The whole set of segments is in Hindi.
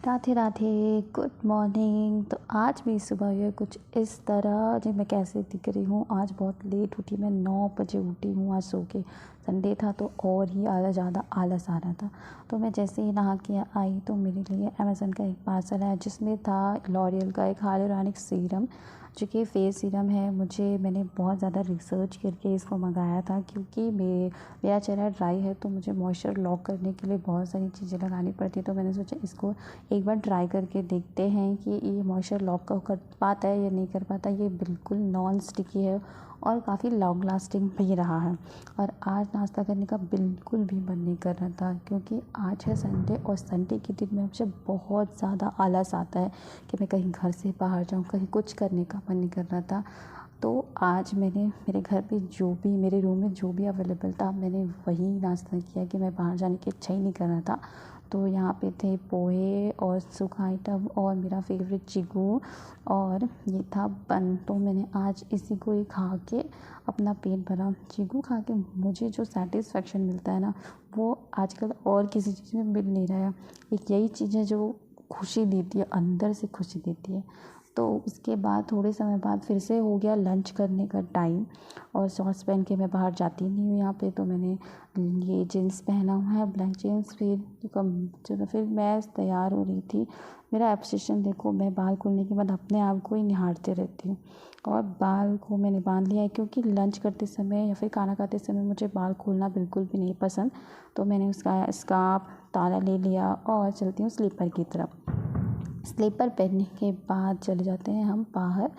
Radhe Radhe, good morning. तो आज भी सुबह हुई कुछ इस तरह जी। मैं कैसे दिख रही हूँ, आज बहुत लेट उठी। मैं 9 बजे उठी हूँ आज सो के। संडे था तो और ही ज़्यादा आलस आ रहा था। तो मैं जैसे ही नहा के आई तो मेरे लिए अमेज़न का एक पार्सल आया जिसमें था लॉरियल का एक हाइलुरोनिक सीरम, जो कि फेस सीरम है। मैंने बहुत ज़्यादा रिसर्च करके इसको मंगाया था क्योंकि मेरा चेहरा ड्राई है, तो मुझे मॉइस्चर लॉक करने के लिए बहुत सारी चीज़ें लगानी पड़ती है। तो मैंने सोचा इसको एक बार ट्राई करके देखते हैं कि ये मॉइस्चर लॉक कर पाता है या नहीं कर पाता। ये बिल्कुल नॉन स्टिकी है और काफ़ी लॉन्ग लास्टिंग भी रहा है। और आज नाश्ता करने का बिल्कुल भी मन नहीं कर रहा था क्योंकि आज है संडे, और संडे के दिन में मुझे बहुत ज़्यादा आलस आता है कि मैं कहीं घर से बाहर जाऊँ, कहीं कुछ करने का मन नहीं कर रहा था। तो आज मैंने मेरे घर पे मेरे रूम में जो भी अवेलेबल था, मैंने वही नाश्ता किया कि मैं बाहर जाने की इच्छा ही नहीं कर रहा था। तो यहाँ पे थे पोहे और सूखा आइटम और मेरा फेवरेट चीकू, और ये था बन। तो मैंने आज इसी को ही खा के अपना पेट भरा। चीकू खा के मुझे जो सेटिस्फेक्शन मिलता है ना, वो आजकल और किसी चीज़ में मिल नहीं रहा है। एक यही चीज़ है जो खुशी देती है, अंदर से खुशी देती है। तो उसके बाद थोड़े समय बाद फिर से हो गया लंच करने का टाइम, और शॉर्ट्स पहन के मैं बाहर जाती नहीं हूँ यहाँ पे। तो मैंने ये जीन्स पहना हुआ है, ब्लैक जीन्स। फिर मैं तैयार हो रही थी। मेरा ऑब्सेशन देखो, मैं बाल खोलने के बाद अपने आप को ही निहारते रहती हूँ, और बाल को मैंने बांध लिया है क्योंकि लंच करते समय या फिर खाना खाते समय मुझे बाल खोलना बिल्कुल भी नहीं पसंद। तो मैंने उसका स्कार्फ ताला ले लिया और चलती हूँ स्लीपर की तरफ। स्लीपर पहनने के बाद चले जाते हैं हम बाहर।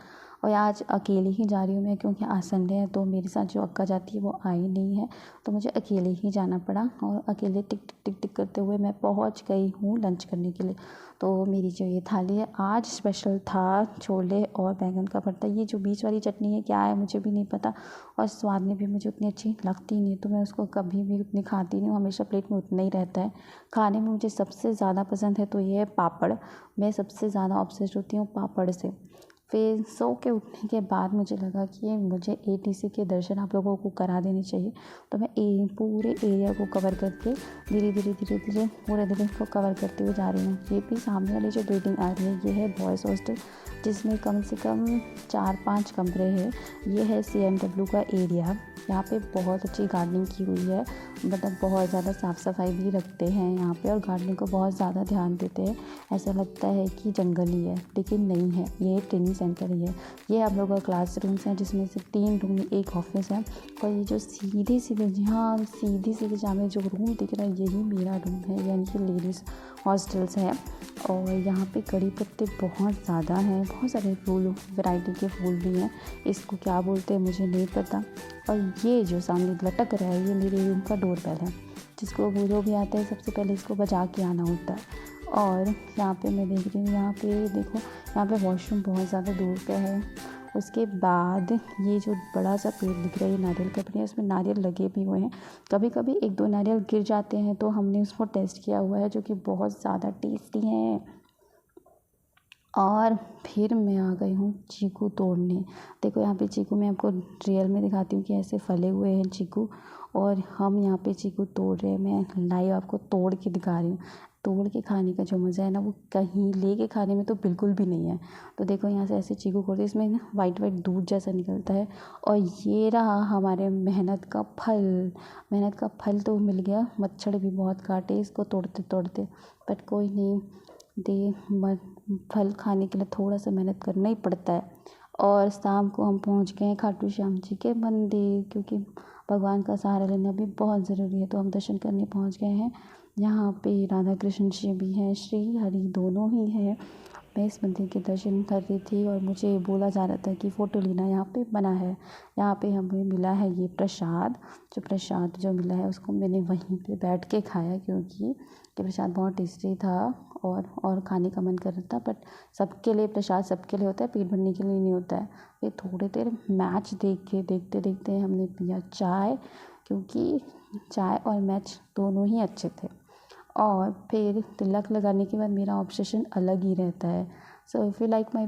और आज अकेले ही जा रही हूँ मैं क्योंकि आज संडे है, तो मेरे साथ जो अक्का जाती है वो आई नहीं है, तो मुझे अकेले ही जाना पड़ा। और अकेले टिक टिक टिक टिक करते हुए मैं पहुँच गई हूँ लंच करने के लिए। तो मेरी जो ये थाली है, आज स्पेशल था छोले और बैंगन का भरता। ये जो बीच वाली चटनी है क्या है मुझे भी नहीं पता, और स्वाद में भी मुझे उतनी अच्छी लगती नहीं, तो मैं उसको कभी भी उतनी खाती नहीं हूँ। हमेशा प्लेट में उतना ही रहता है। खाने में मुझे सबसे ज़्यादा पसंद है तो ये है पापड़। मैं सबसे ज़्यादा ऑब्सेस्ड होती हूँ पापड़ से। फिर सो के उठने के बाद मुझे लगा कि मुझे एटीसी के दर्शन आप लोगों को करा देने चाहिए। तो मैं पूरे एरिया को कवर करके धीरे धीरे पूरे दिन को कवर करते हुए जा रही हूँ। ये भी सामने वाली जो बिल्डिंग आ रही है, ये है बॉयज़ हॉस्टल, जिसमें कम से कम 4-5 कमरे हैं। ये है CMW का एरिया। यहाँ पे बहुत अच्छी गार्डनिंग की हुई है, मतलब बहुत ज़्यादा साफ़ सफाई भी रखते हैं यहाँ पे, और गार्डनिंग को बहुत ज़्यादा ध्यान देते हैं। ऐसा लगता है कि जंगल ही है, लेकिन नहीं है, ये ट्रेनिंग सेंटर ही है। ये आप लोगों का क्लासरूम्स हैं जिसमें से 3 रूम, एक ऑफिस है। और ये जो सीधे सीधे जामे जो रूम दिख रहा है, यही मेरा रूम है, यानी कि लेडीज़ हॉस्टल्स है। और यहाँ पे कड़ी पत्ते बहुत ज़्यादा हैं, बहुत सारे फूल, वैरायटी के फूल भी हैं। इसको क्या बोलते हैं मुझे नहीं पता। और ये जो सामने लटक रहा है, ये मेरे रूम का डोरबेल है, जिसको वो जो भी आता है सबसे पहले इसको बजा के आना होता है। और यहाँ पे मैं देख रही हूँ, यहाँ पे देखो, यहाँ पे वॉशरूम बहुत ज़्यादा दूर पे है। उसके बाद ये जो बड़ा सा पेड़ दिख रहा है, ये नारियल का पेड़ है, इसमें नारियल लगे भी हुए हैं। कभी कभी 1-2 नारियल गिर जाते हैं, तो हमने उसको टेस्ट किया हुआ है, जो कि बहुत ज़्यादा टेस्टी हैं। और फिर मैं आ गई हूँ चीकू तोड़ने। देखो यहाँ पे चीकू, मैं आपको रियल में दिखाती हूँ कि ऐसे फले हुए हैं चीकू, और हम यहाँ पे चीकू तोड़ रहे हैं। मैं लाइव आपको तोड़ के दिखा रही हूँ। तोड़ के खाने का जो मज़ा है ना, वो कहीं लेके खाने में तो बिल्कुल भी नहीं है। तो देखो यहाँ से ऐसे चीकू खोलते, इसमें ना वाइट दूध जैसा निकलता है। और ये रहा हमारे मेहनत का फल। मेहनत का फल तो मिल गया। मच्छर भी बहुत काटे इसको तोड़ते तोड़ते, बट कोई नहीं, फल खाने के लिए थोड़ा सा मेहनत करना ही पड़ता है। और शाम को हम पहुंच गए हैं खाटू श्याम जी के मंदिर, क्योंकि भगवान का सहारा लेना भी बहुत ज़रूरी है। तो हम दर्शन करने पहुंच गए हैं। यहाँ पे राधा कृष्ण जी भी हैं, श्री हरि दोनों ही हैं। मैं इस मंदिर के दर्शन कर रही थी और मुझे बोला जा रहा था कि फ़ोटो लेना यहाँ पे मना है। यहाँ पे हमें मिला है ये प्रसाद। जो मिला है उसको मैंने वहीं पे बैठ के खाया, क्योंकि ये प्रसाद बहुत टेस्टी था और खाने का मन कर रहा था। बट सबके लिए प्रसाद सबके लिए होता है, पेट भरने के लिए नहीं होता है। फिर थोड़ी देर मैच देखते देखते हमने पिया चाय, क्योंकि चाय और मैच दोनों ही अच्छे थे। और फिर तिलक लगाने के बाद मेरा ऑब्सेशन अलग ही रहता है। So if you like my